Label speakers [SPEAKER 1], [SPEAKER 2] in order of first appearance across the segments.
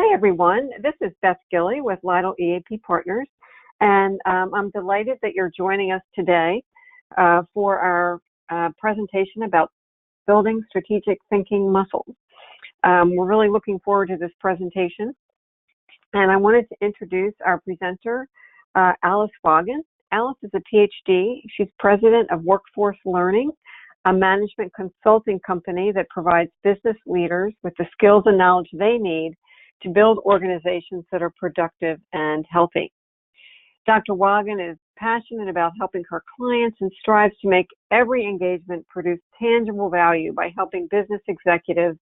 [SPEAKER 1] Hi, everyone. This is Beth Gilley with Lytle EAP Partners, and I'm delighted that you're joining us today for our presentation about building strategic thinking muscles. We're really looking forward to this presentation, and I wanted to introduce our presenter, Alice Waagen. Alice is a PhD. She's president of Workforce Learning, a management consulting company that provides business leaders with the skills and knowledge they need to build organizations that are productive and healthy. Dr. Waagen is passionate about helping her clients and strives to make every engagement produce tangible value by helping business executives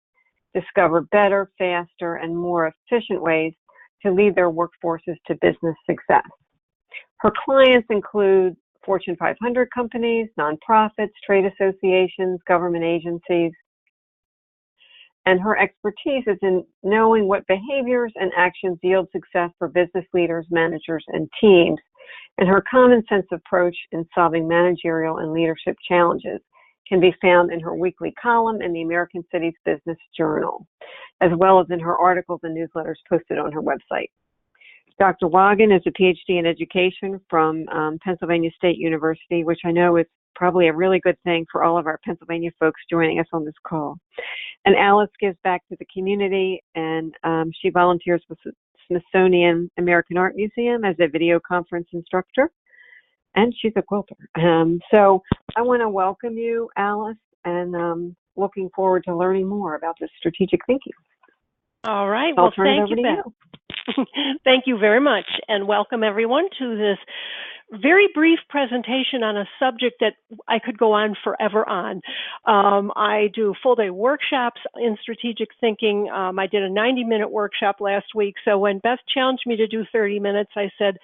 [SPEAKER 1] discover better, faster, and more efficient ways to lead their workforces to business success. Her clients include Fortune 500 companies, nonprofits, trade associations, government agencies, and her expertise is in knowing what behaviors and actions yield success for business leaders, managers, and teams, and her common sense approach in solving managerial and leadership challenges can be found in her weekly column in the American Cities Business Journal, as well as in her articles and newsletters posted on her website. Dr. Waagen is a PhD in education from Pennsylvania State University, which I know is probably a really good thing for all of our Pennsylvania folks joining us on this call. And Alice gives back to the community, and she volunteers with the Smithsonian American Art Museum as a video conference instructor, and she's a quilter. So I want to welcome you, Alice, and looking forward to learning more about this strategic thinking.
[SPEAKER 2] All right. Well, thank you, Beth. Thank you very much, and welcome everyone to this very brief presentation on a subject that I could go on forever on. I do full-day workshops in strategic thinking. I did a 90-minute workshop last week, so when Beth challenged me to do 30 minutes, I said,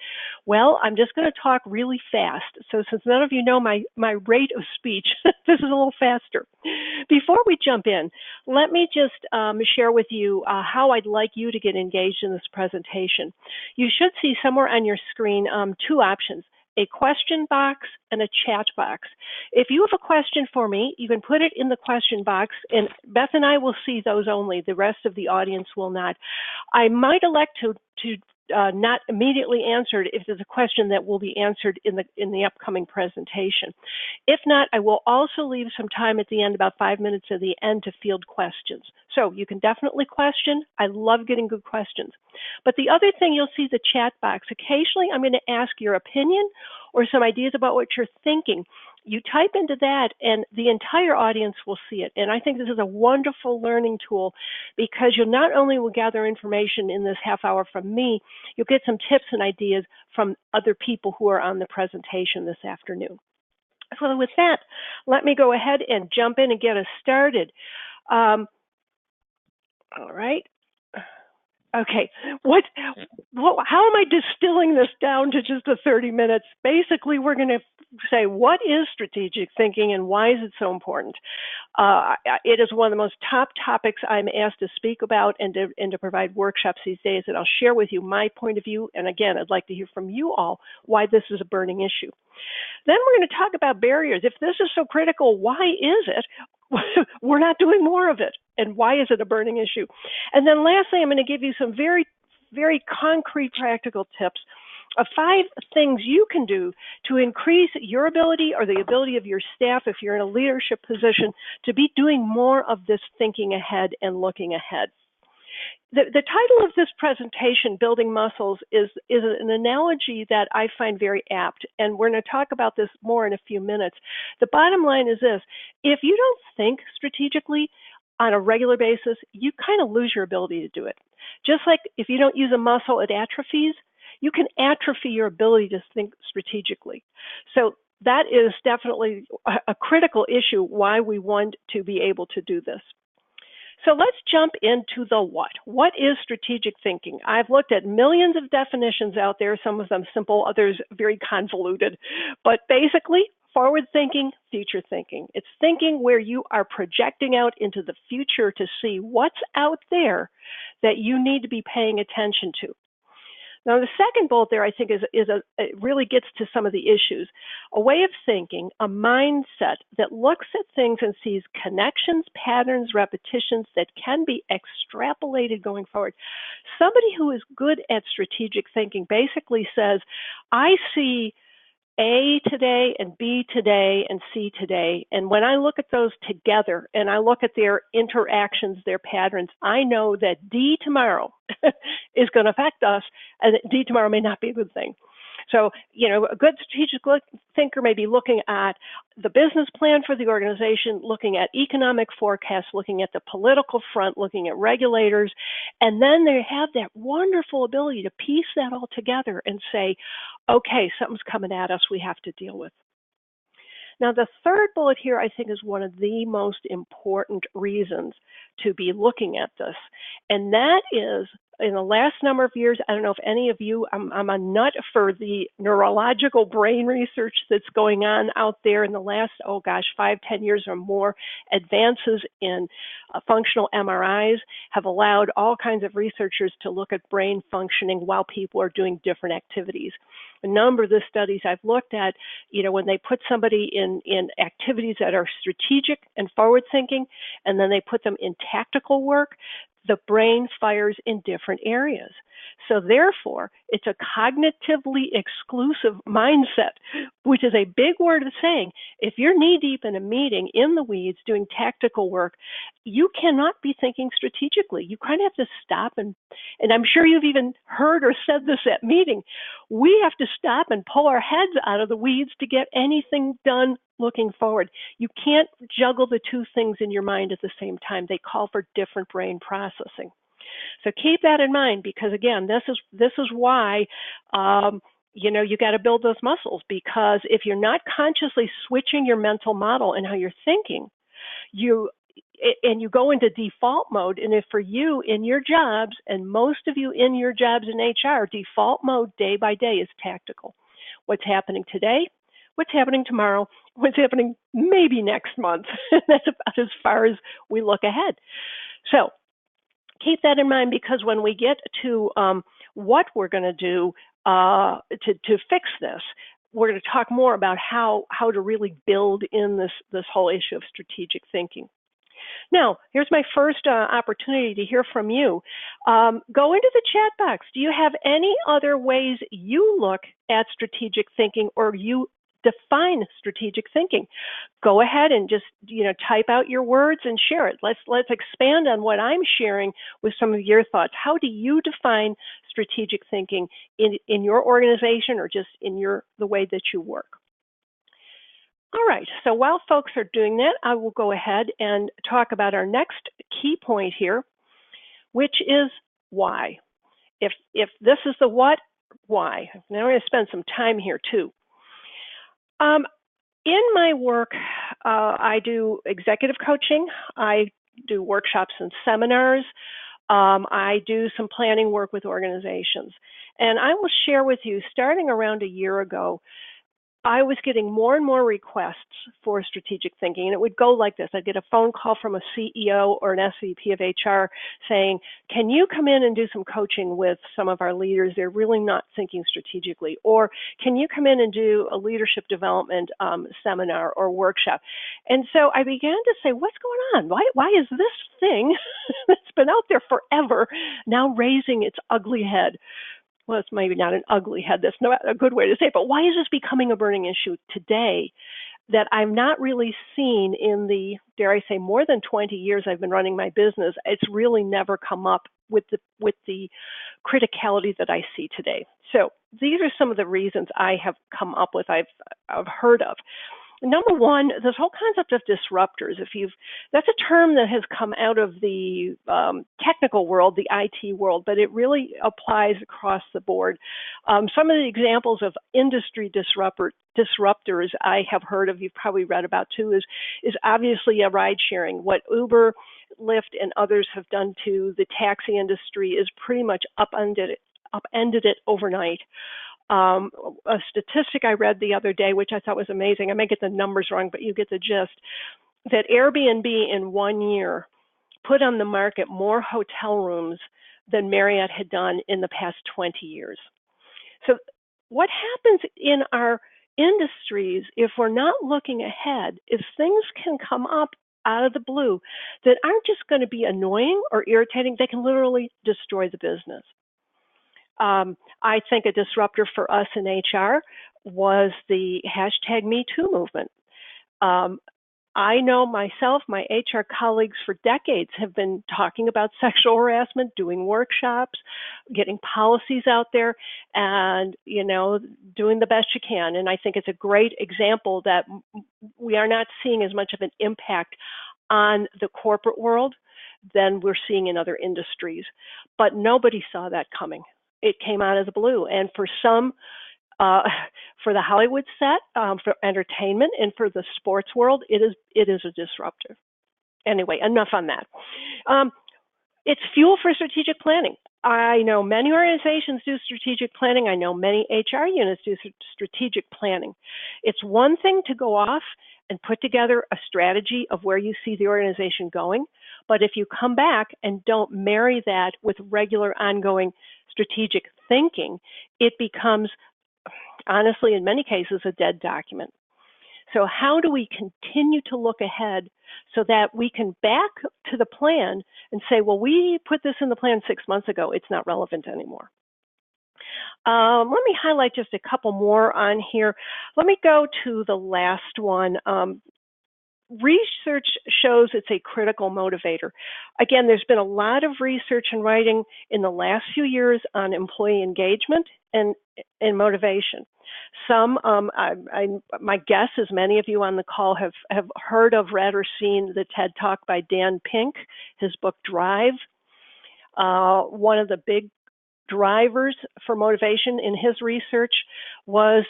[SPEAKER 2] well, I'm just going to talk really fast. So since none of you know my rate of speech, this is a little faster. Before we jump in, let me just share with you how I'd like you to get engaged in this presentation. You should see somewhere on your screen two options: a question box and a chat box. If you have a question for me, you can put it in the question box, and Beth and I will see those only. The rest of the audience will not. I might elect to not immediately answer it if there's a question that will be answered in the upcoming presentation. If not, I will also leave some time at the end, about 5 minutes at the end, to field questions. So you can definitely question. I love getting good questions. But the other thing, you'll see the chat box. Occasionally, I'm going to ask your opinion or some ideas about what you're thinking. You type into that, and the entire audience will see it. And I think this is a wonderful learning tool, because you'll not only will gather information in this half hour from me, you'll get some tips and ideas from other people who are on the presentation this afternoon. So with that, let me go ahead and jump in and get us started. All right. Okay, how am I distilling this down to just the 30 minutes? Basically, we're going to say, what is strategic thinking and why is it so important? It is one of the most top topics I'm asked to speak about and to provide workshops these days, and I'll share with you my point of view. And again, I'd like to hear from you all why this is a burning issue. Then we're going to talk about barriers. If this is so critical, why is it we're not doing more of it? And why is it a burning issue? And then lastly, I'm going to give you some very, very concrete practical tips of 5 things you can do to increase your ability or the ability of your staff, if you're in a leadership position, to be doing more of this thinking ahead and looking ahead. The title of this presentation, Building Muscles, is an analogy that I find very apt, and we're going to talk about this more in a few minutes. The bottom line is this: if you don't think strategically on a regular basis, you kind of lose your ability to do it. Just like if you don't use a muscle, it atrophies, you can atrophy your ability to think strategically. So that is definitely a critical issue why we want to be able to do this. So let's jump into the what. What is strategic thinking? I've looked at millions of definitions out there, some of them simple, others very convoluted. But basically, forward thinking, future thinking. It's thinking where you are projecting out into the future to see what's out there that you need to be paying attention to. Now, the second bullet there, I think, it really gets to some of the issues. A way of thinking, a mindset that looks at things and sees connections, patterns, repetitions that can be extrapolated going forward. Somebody who is good at strategic thinking basically says, I see A today and B today and C today. And when I look at those together and I look at their interactions, their patterns, I know that D tomorrow is going to affect us, and D tomorrow may not be a good thing. So, a good strategic thinker may be looking at the business plan for the organization, looking at economic forecasts, looking at the political front, looking at regulators, and then they have that wonderful ability to piece that all together and say, okay, something's coming at us we have to deal with. Now, the third bullet here, I think, is one of the most important reasons to be looking at this, and that is, in the last number of years, I don't know if any of you, I'm a nut for the neurological brain research that's going on out there in the last, 5-10 years or more. Advances in functional MRIs have allowed all kinds of researchers to look at brain functioning while people are doing different activities. A number of the studies I've looked at, when they put somebody in activities that are strategic and forward thinking, and then they put them in tactical work, the brain fires in different areas. So therefore, it's a cognitively exclusive mindset, which is a big word of saying, if you're knee-deep in a meeting in the weeds doing tactical work, you cannot be thinking strategically. You kind of have to stop, and I'm sure you've even heard or said this at meeting, we have to stop and pull our heads out of the weeds to get anything done looking forward. You can't juggle the two things in your mind at the same time. They call for different brain processing. So keep that in mind, because again, this is why you got to build those muscles, because if you're not consciously switching your mental model and how you're thinking, you go into default mode. And if for you in your jobs, and most of you in your jobs in HR, default mode day by day is tactical. What's happening today? What's happening tomorrow? What's happening maybe next month? That's about as far as we look ahead. So keep that in mind, because when we get to what we're going to do to fix this, we're going to talk more about how to really build in this whole issue of strategic thinking. Now, here's my first opportunity to hear from you. Go into the chat box. Do you have any other ways you look at strategic thinking, or you define strategic thinking? Go ahead and just type out your words and share it. Let's expand on what I'm sharing with some of your thoughts. How do you define strategic thinking in your organization, or just in the way that you work? All right, so while folks are doing that, I will go ahead and talk about our next key point here, which is why. If this is the what, why? Now we're going to spend some time here too. In my work, I do executive coaching, I do workshops and seminars, I do some planning work with organizations. And I will share with you, starting around a year ago, I was getting more and more requests for strategic thinking, and it would go like this. I'd get a phone call from a CEO or an SVP of HR saying, can you come in and do some coaching with some of our leaders? They're really not thinking strategically. Or can you come in and do a leadership development seminar or workshop? And so I began to say, what's going on? Why is this thing that's been out there forever now raising its ugly head? Well, it's maybe not an ugly head, that's not a good way to say it, but why is this becoming a burning issue today that I'm not really seeing in the, dare I say, more than 20 years I've been running my business? It's really never come up with the criticality that I see today. So these are some of the reasons I have come up with, I've heard of. Number one, this whole concept of disruptors. That's a term that has come out of the technical world, the IT world, but it really applies across the board. Some of the examples of industry disruptors I have heard of, you've probably read about too, is obviously a ride sharing. What Uber, Lyft, and others have done to the taxi industry is pretty much upended it overnight. A statistic I read the other day, which I thought was amazing, I may get the numbers wrong, but you get the gist, that Airbnb in 1 year put on the market more hotel rooms than Marriott had done in the past 20 years. So what happens in our industries, if we're not looking ahead, is things can come up out of the blue that aren't just going to be annoying or irritating. They can literally destroy the business. I think a disruptor for us in HR was the #MeToo movement. I know myself, my HR colleagues for decades have been talking about sexual harassment, doing workshops, getting policies out there, and, doing the best you can. And I think it's a great example that we are not seeing as much of an impact on the corporate world than we're seeing in other industries. But nobody saw that coming. It came out of the blue. And for some, for the Hollywood set, for entertainment, and for the sports world, it is a disruptor. Anyway, enough on that. It's fuel for strategic planning. I know many organizations do strategic planning. I know many HR units do strategic planning. It's one thing to go off and put together a strategy of where you see the organization going, but if you come back and don't marry that with regular ongoing strategic thinking, it becomes, honestly, in many cases, a dead document. So how do we continue to look ahead so that we can back to the plan and say, well, we put this in the plan 6 months ago, it's not relevant anymore. Let me highlight just a couple more on here. Let me go to the last one. Research shows it's a critical motivator. Again, there's been a lot of research and writing in the last few years on employee engagement and motivation. Some, my guess is many of you on the call have heard of, read, or seen the TED Talk by Dan Pink, his book Drive. One of the big drivers for motivation in his research was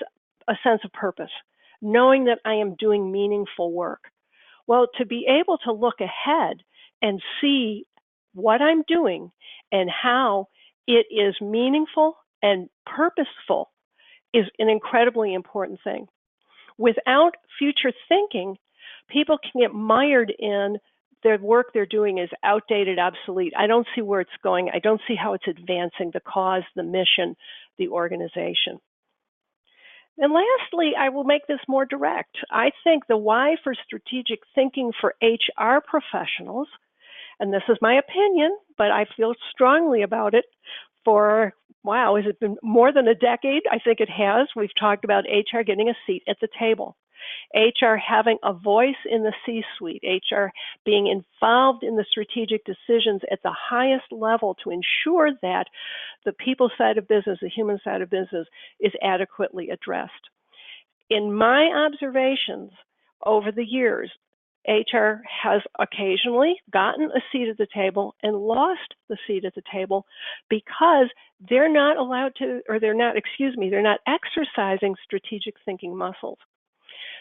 [SPEAKER 2] a sense of purpose, knowing that I am doing meaningful work. Well, to be able to look ahead and see what I'm doing and how it is meaningful and purposeful is an incredibly important thing. Without future thinking, people can get mired in their work they're doing is outdated, obsolete. I don't see where it's going. I don't see how it's advancing the cause, the mission, the organization. And lastly, I will make this more direct. I think the why for strategic thinking for HR professionals, and this is my opinion, but I feel strongly about it for, wow, has it been more than a decade? I think it has. We've talked about HR getting a seat at the table, HR having a voice in the C-suite, HR being involved in the strategic decisions at the highest level to ensure that the people side of business, the human side of business, is adequately addressed. In my observations over the years, HR has occasionally gotten a seat at the table and lost the seat at the table because they're not allowed to, or they're not exercising strategic thinking muscles.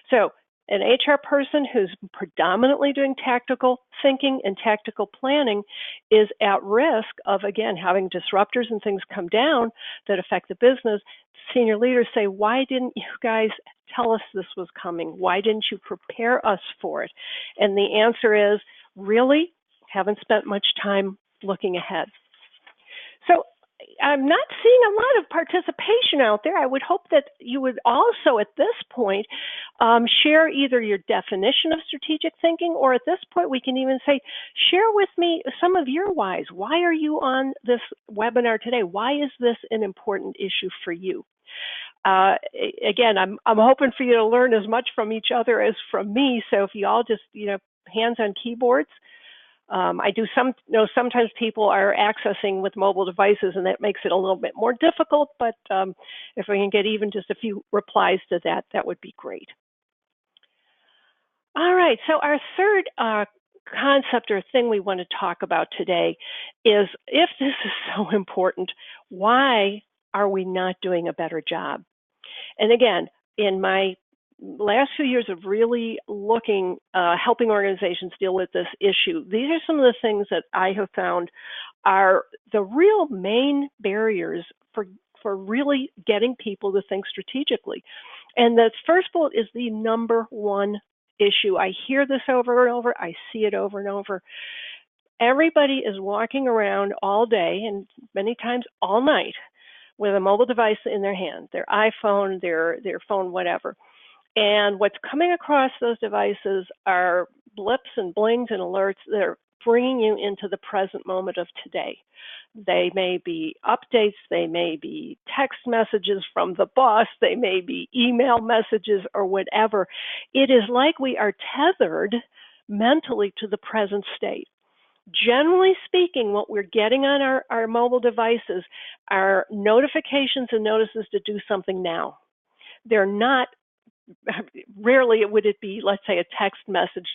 [SPEAKER 2] So an HR person who's predominantly doing tactical thinking and tactical planning is at risk of, again, having disruptors and things come down that affect the business. Senior leaders say, why didn't you guys tell us this was coming? Why didn't you prepare us for it? And the answer is, really, haven't spent much time looking ahead. So I'm not seeing a lot of participation out there. I would hope that you would also, at this point, share either your definition of strategic thinking, or at this point, we can even say, share with me some of your whys. Why are you on this webinar today? Why is this an important issue for you? Again, I'm hoping for you to learn as much from each other as from me. So if you all just, hands on keyboards. I do know sometimes people are accessing with mobile devices, and that makes it a little bit more difficult, but if we can get even just a few replies to that, that would be great. All right, so our third concept or thing we want to talk about today is, if this is so important, why are we not doing a better job? And again, in my last few years of really looking, helping organizations deal with this issue, these are some of the things that I have found are the real main barriers for really getting people to think strategically. And the first bullet is the number one issue. I hear this over and over. I see it over and over. Everybody is walking around all day and many times all night with a mobile device in their hand, their iPhone, their phone, whatever. And what's coming across those devices are blips and blings and alerts that are bringing you into the present moment of today. They may be updates, they may be text messages from the boss, they may be email messages or whatever. It is like we are tethered mentally to the present state. Generally speaking, what we're getting on our mobile devices are notifications and notices to do something now. They're not, rarely would it be, let's say, a text message,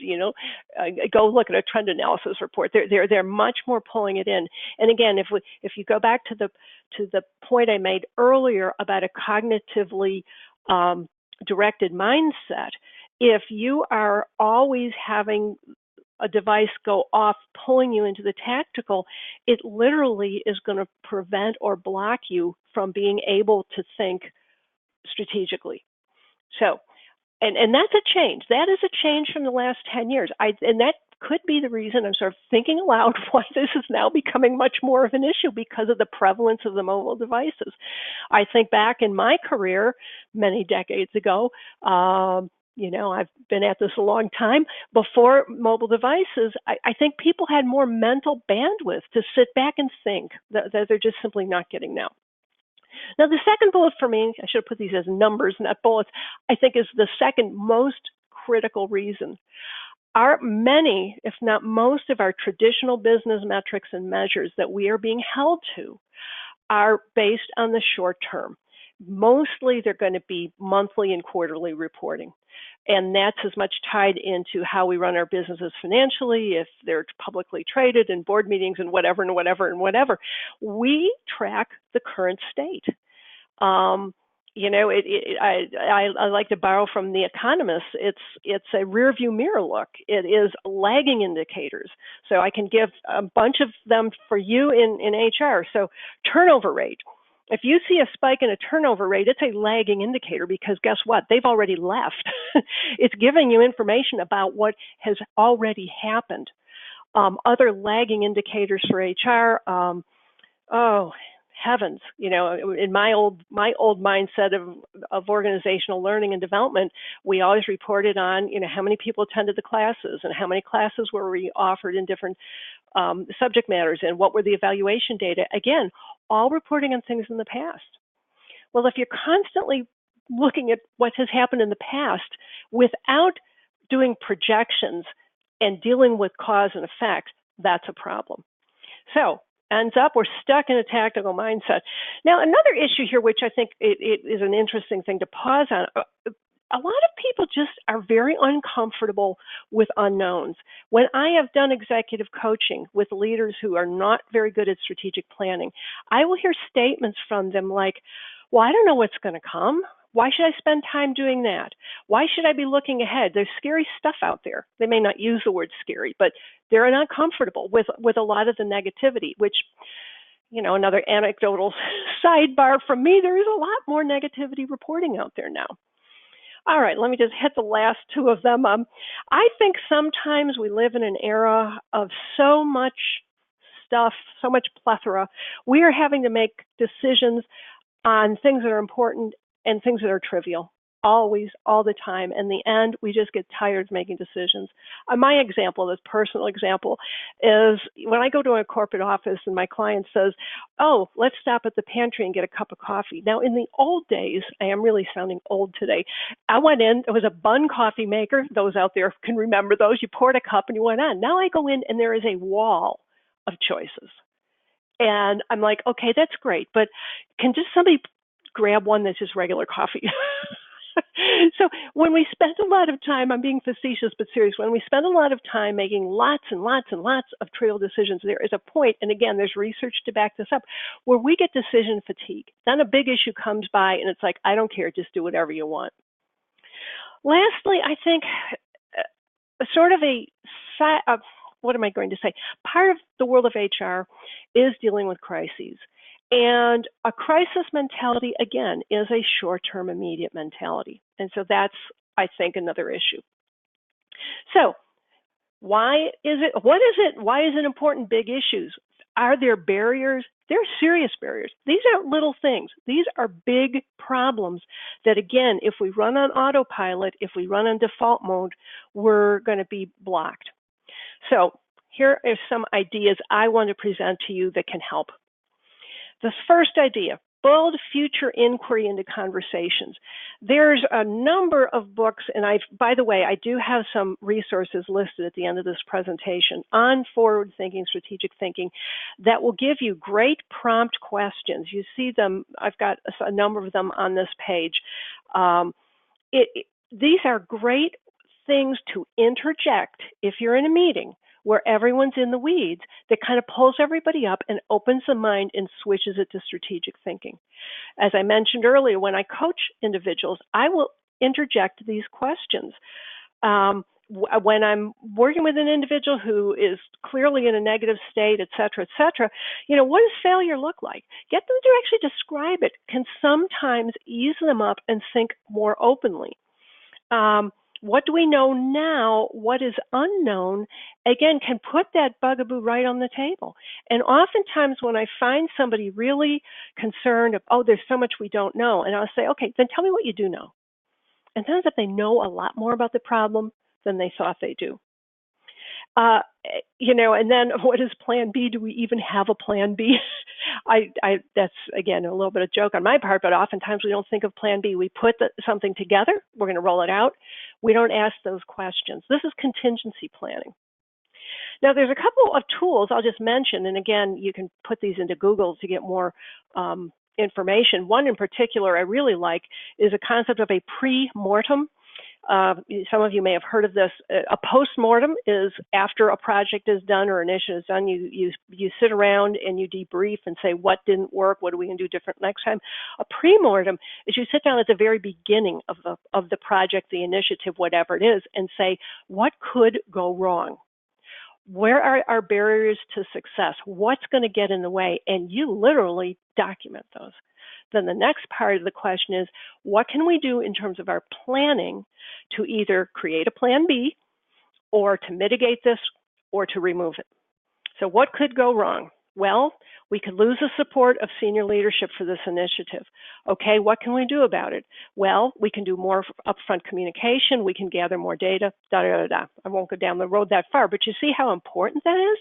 [SPEAKER 2] go look at a trend analysis report. They're much more pulling it in. And again, if you go back to the point I made earlier about a cognitively directed mindset, if you are always having a device go off, pulling you into the tactical, it literally is going to prevent or block you from being able to think strategically. So, and that's a change. That is a change from the last 10 years. And that could be the reason I'm sort of thinking aloud why this is now becoming much more of an issue because of the prevalence of the mobile devices. I think back in my career many decades ago, I've been at this a long time. Before mobile devices, I think people had more mental bandwidth to sit back and think that they're just simply not getting now. Now, the second bullet for me, I should have put these as numbers, not bullets, I think is the second most critical reason. Many, if not most, of our traditional business metrics and measures that we are being held to are based on the short term. Mostly they're going to be monthly and quarterly reporting. And that's as much tied into how we run our businesses financially, if they're publicly traded and board meetings and whatever and whatever and whatever. We track the current state. I like to borrow from the economists. It's a rear view mirror look. It is lagging indicators. So I can give a bunch of them for you in HR. So turnover rate. If you see a spike in a turnover rate, it's a lagging indicator because guess what? They've already left. It's giving you information about what has already happened. Other lagging indicators for HR, heavens, in my old mindset of organizational learning and development, we always reported on, how many people attended the classes and how many classes were we offered in different subject matters and what were the evaluation data. Again, all reporting on things in the past. Well, if you're constantly looking at what has happened in the past without doing projections and dealing with cause and effect, that's a problem. So, ends up, we're stuck in a tactical mindset. Now, another issue here, which I think it is an interesting thing to pause on, a lot of people just are very uncomfortable with unknowns. When I have done executive coaching with leaders who are not very good at strategic planning, I will hear statements from them like, well, I don't know what's going to come. Why should I spend time doing that? Why should I be looking ahead? There's scary stuff out there. They may not use the word scary, but they're not comfortable with a lot of the negativity, which, another anecdotal sidebar from me, there is a lot more negativity reporting out there now. All right, let me just hit the last two of them. I think sometimes we live in an era of so much stuff, so much plethora. We are having to make decisions on things that are important and things that are trivial, always, all the time. In the end, we just get tired of making decisions. My example, this personal example, is when I go to a corporate office and my client says, oh, let's stop at the pantry and get a cup of coffee. Now, in the old days, I am really sounding old today, I went in, there was a Bun coffee maker. Those out there can remember those. You poured a cup and you went on. Now I go in and there is a wall of choices. And I'm like, okay, that's great, but can just somebody grab one that's just regular coffee? So when we spend a lot of time, I'm being facetious but serious, when we spend a lot of time making lots and lots and lots of trivial decisions, there is a point, and again, there's research to back this up, where we get decision fatigue. Then a big issue comes by and it's like, I don't care, just do whatever you want. Lastly, I think sort of what am I going to say? Part of the world of HR is dealing with crises. And a crisis mentality, again, is a short-term, immediate mentality. And so that's, I think, another issue. So Why is it? What is it? Why is it important? Big issues. Are there barriers? There are serious barriers. These aren't little things. These are big problems that, again, if we run on autopilot, if we run on default mode, we're going to be blocked. So here are some ideas I want to present to you that can help. The first idea, build future inquiry into conversations. There's a number of books, and by the way, I do have some resources listed at the end of this presentation on forward thinking, strategic thinking, that will give you great prompt questions. You see them, I've got a number of them on this page. These are great things to interject if you're in a meeting where everyone's in the weeds, that kind of pulls everybody up and opens the mind and switches it to strategic thinking. As I mentioned earlier, when I coach individuals, I will interject these questions. When I'm working with an individual who is clearly in a negative state, et cetera, what does failure look like? Get them to actually describe it can sometimes ease them up and think more openly. What do we know now? What is unknown, again, can put that bugaboo right on the table. And oftentimes when I find somebody really concerned, there's so much we don't know, and I'll say, okay, then tell me what you do know. And then if they know a lot more about the problem than they thought they do. And then what is plan B? Do we even have a plan B? That's, again, a little bit of joke on my part, but oftentimes we don't think of plan B. We put something together, we're going to roll it out. We don't ask those questions. This is contingency planning. Now, there's a couple of tools I'll just mention, and again, you can put these into Google to get more information. One in particular I really like is a concept of a pre-mortem. Some of you may have heard of this. A post-mortem is after a project is done or an issue is done, you sit around and you debrief and say, what didn't work? What are we going to do different next time? A pre-mortem is you sit down at the very beginning of the project, the initiative, whatever it is, and say, what could go wrong? Where are our barriers to success? What's going to get in the way? And you literally document those. Then the next part of the question is, what can we do in terms of our planning to either create a plan B or to mitigate this or to remove it? So what could go wrong? Well, we could lose the support of senior leadership for this initiative. Okay, what can we do about it? Well, we can do more upfront communication. We can gather more data, I won't go down the road that far, but you see how important that is?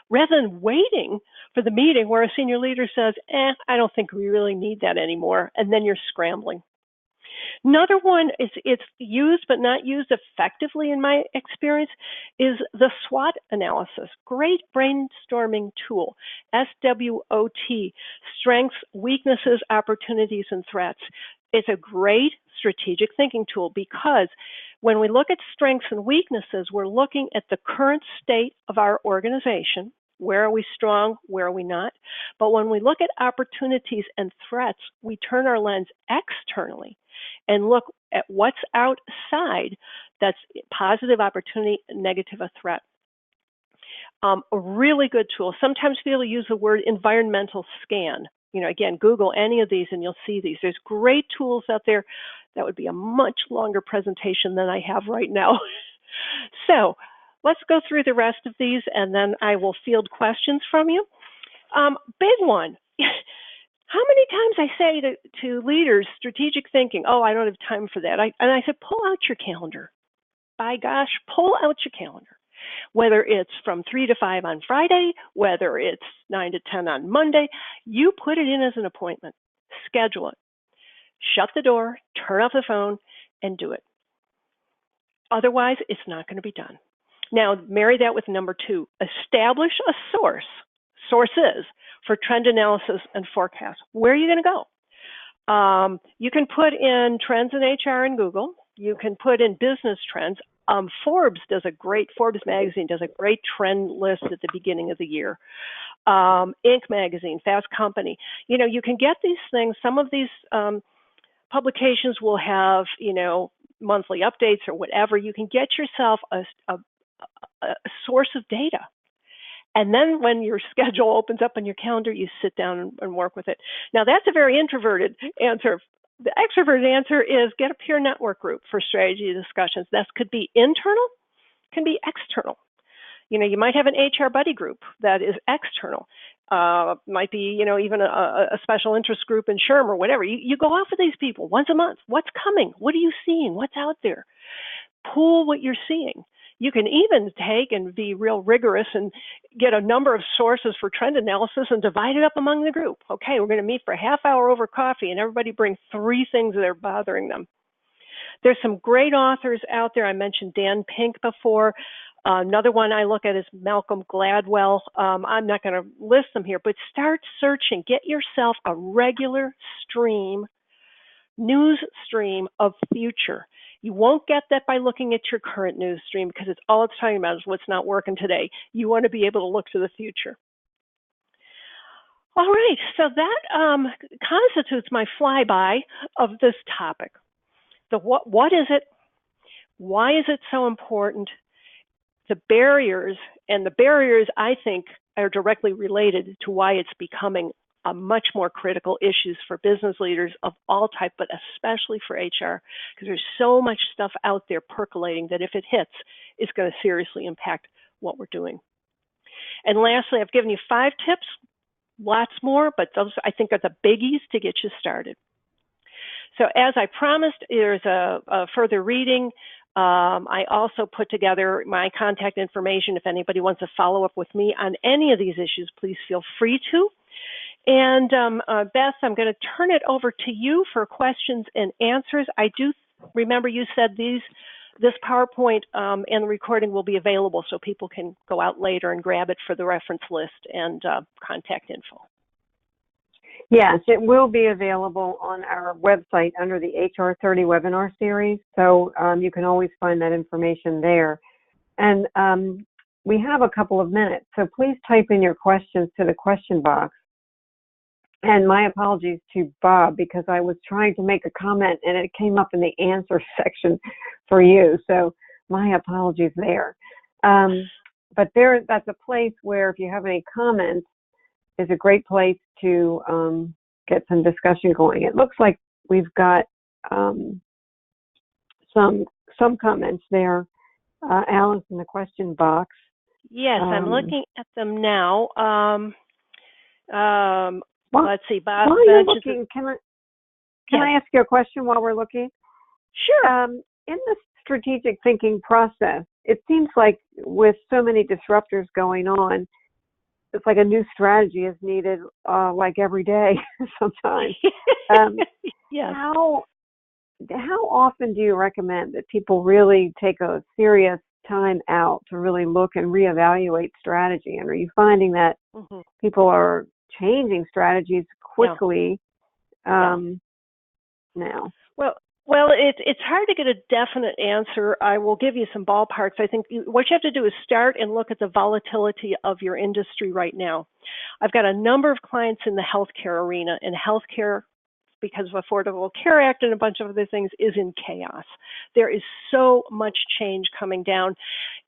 [SPEAKER 2] Rather than waiting for the meeting where a senior leader says, I don't think we really need that anymore, and then you're scrambling. Another one is it's used but not used effectively in my experience is the SWOT analysis. Great brainstorming tool, SWOT, strengths, weaknesses, opportunities, and threats. It's a great strategic thinking tool because when we look at strengths and weaknesses, we're looking at the current state of our organization. Where are we strong? Where are we not? But when we look at opportunities and threats, we turn our lens externally and look at what's outside that's positive opportunity, negative a threat. A really good tool. Sometimes people use the word environmental scan. Again, Google any of these and you'll see these. There's great tools out there. That would be a much longer presentation than I have right now. So let's go through the rest of these and then I will field questions from you. Big one. How many times I say to leaders, strategic thinking, I don't have time for that. And I said, pull out your calendar. By gosh, pull out your calendar. Whether it's from 3 to 5 on Friday, whether it's 9 to 10 on Monday, you put it in as an appointment. Schedule it. Shut the door, turn off the phone, and do it. Otherwise, it's not going to be done. Now, marry that with number 2. Establish a source. Sources for trend analysis and forecast. Where are you going to go? You can put in trends in HR in Google. You can put in business trends. Forbes magazine does a great trend list at the beginning of the year. Inc. magazine, Fast Company. You can get these things. Some of these publications will have, monthly updates or whatever. You can get yourself a source of data. And then when your schedule opens up on your calendar, you sit down and work with it. Now, that's a very introverted answer. The extroverted answer is get a peer network group for strategy discussions. That could be internal, can be external. You might have an HR buddy group that is external. Might be, even a special interest group in SHRM or whatever. You go out with these people once a month. What's coming? What are you seeing? What's out there? Pool what you're seeing. You can even take and be real rigorous and get a number of sources for trend analysis and divide it up among the group. Okay, we're going to meet for a half hour over coffee, and everybody bring 3 things that are bothering them. There's some great authors out there. I mentioned Dan Pink before. Another one I look at is Malcolm Gladwell. I'm not going to list them here, but start searching. Get yourself a regular news stream of future. You won't get that by looking at your current news stream, because all it's talking about is what's not working today. You want to be able to look to the future. All right, so that constitutes my flyby of this topic. What is it? Why is it so important? The barriers, and the barriers, I think, are directly related to why it's becoming a much more critical issues for business leaders of all type, but especially for HR, because there's so much stuff out there percolating that if it hits, it's going to seriously impact what we're doing. And lastly, I've given you 5 tips, lots more, but those I think are the biggies to get you started. So as I promised, there's a further reading. I also put together my contact information. If anybody wants to follow up with me on any of these issues, please feel free to. And Beth, I'm going to turn it over to you for questions and answers. I do remember you said this PowerPoint and the recording will be available, so people can go out later and grab it for the reference list and contact info.
[SPEAKER 1] Yes, it will be available on our website under the HR 30 webinar series, so you can always find that information there. And we have a couple of minutes, so please type in your questions to the question box. And my apologies to Bob, because I was trying to make a comment and it came up in the answer section for you, so my apologies there. But that's a place where if you have any comments, is a great place to get some discussion going. It looks like we've got some comments there, Alice, in the question box.
[SPEAKER 2] Yes, I'm looking at them now. Let's see, Bob.
[SPEAKER 1] While you're looking, can I ask you a question while we're looking?
[SPEAKER 2] Sure.
[SPEAKER 1] In the strategic thinking process, it seems like with so many disruptors going on, it's like a new strategy is needed, like every day sometimes.
[SPEAKER 2] Yes.
[SPEAKER 1] How often do you recommend that people really take a serious time out to really look and reevaluate strategy? And are you finding that people are changing strategies quickly now?
[SPEAKER 2] Well, it's hard to get a definite answer. I will give you some ballparks. I think what you have to do is start and look at the volatility of your industry right now. I've got a number of clients in the healthcare arena, and healthcare, because of Affordable Care Act and a bunch of other things, is in chaos. There is so much change coming down.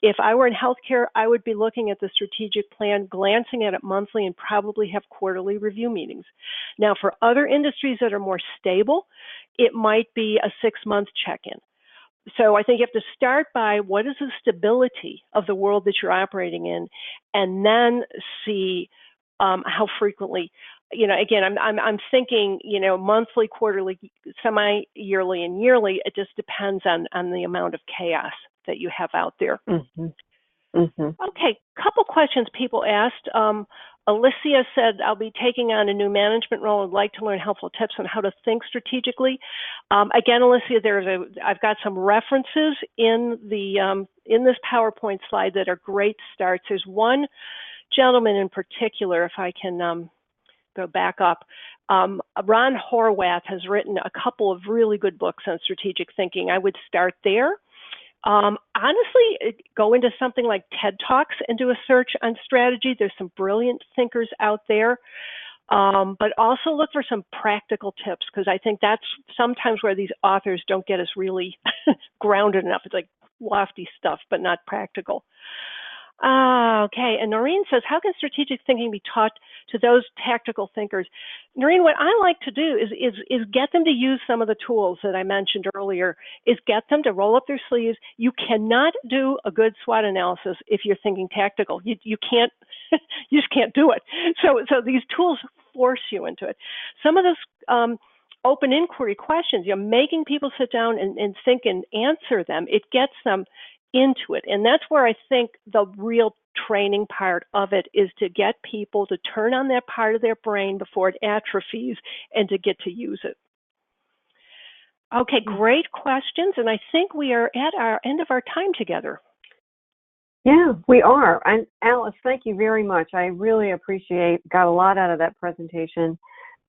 [SPEAKER 2] If I were in healthcare, I would be looking at the strategic plan, glancing at it monthly, and probably have quarterly review meetings. Now, for other industries that are more stable, it might be a 6-month check-in. So I think you have to start by what is the stability of the world that you're operating in, and then see how frequently. Again, I'm thinking, monthly, quarterly, semi-yearly, and yearly. It just depends on the amount of chaos that you have out there. Okay, couple questions people asked. Alicia said, I'll be taking on a new management role and would like to learn helpful tips on how to think strategically. Again, Alicia, I've got some references in this PowerPoint slide that are great starts. There's one gentleman in particular, if I can go back up. Ron Horwath has written a couple of really good books on strategic thinking. I would start there. Honestly, go into something like TED Talks and do a search on strategy. There's some brilliant thinkers out there. But also look for some practical tips, because I think that's sometimes where these authors don't get us really grounded enough. It's like lofty stuff, but not practical. Okay, and Noreen says, how can strategic thinking be taught to those tactical thinkers? Noreen, what I like to do is get them to use some of the tools that I mentioned earlier, is get them to roll up their sleeves. You cannot do a good SWOT analysis if you're thinking tactical. You can't, you just can't do it. So these tools force you into it. Some of this open inquiry questions, making people sit down and think and answer them, it gets them into it. And that's where I think the real training part of it is to get people to turn on that part of their brain before it atrophies and to get to use it. Okay, great questions. And I think we are at our end of our time together.
[SPEAKER 1] Yeah, we are. And Alice, thank you very much. I really got a lot out of that presentation.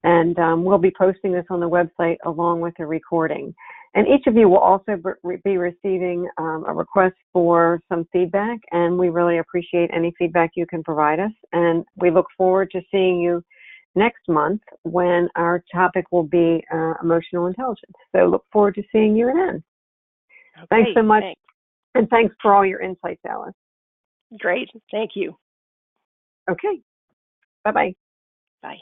[SPEAKER 1] And we'll be posting this on the website along with the recording. And each of you will also be receiving a request for some feedback, and we really appreciate any feedback you can provide us. And we look forward to seeing you next month when our topic will be emotional intelligence. So look forward to seeing you then. Okay, thanks so much, and thanks for all your insights, Alice.
[SPEAKER 2] Great, thank you.
[SPEAKER 1] Okay, bye-bye.
[SPEAKER 2] Bye.